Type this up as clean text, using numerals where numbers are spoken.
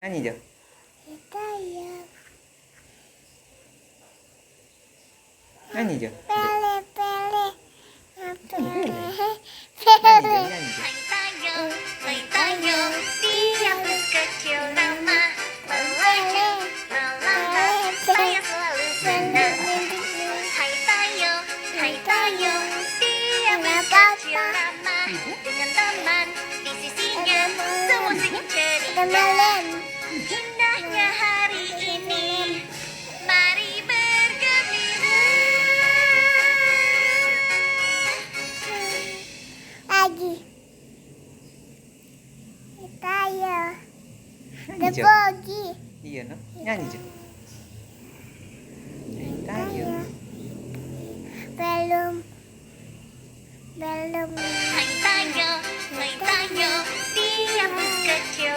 Nyanyi Jo. Kita ya. Nyanyi Jo. Pele pele. Nyanyi Jo. Pele. Nyanyi Jo. Hai Tayo, dia bus kecil nama Meleleh, melambat, saya selalu senang. Hai Tayo, dia bus kecil nama dengan teman di sisinya, semua senyum ceria. Indahnya hari ini, mari bergembira. Lagi. Kita ya. Nyanyi Jo. Debogi. Iya no. Nyanyi Jo. Hai Tayo. Belum. Hai Tayo, dia bus kecil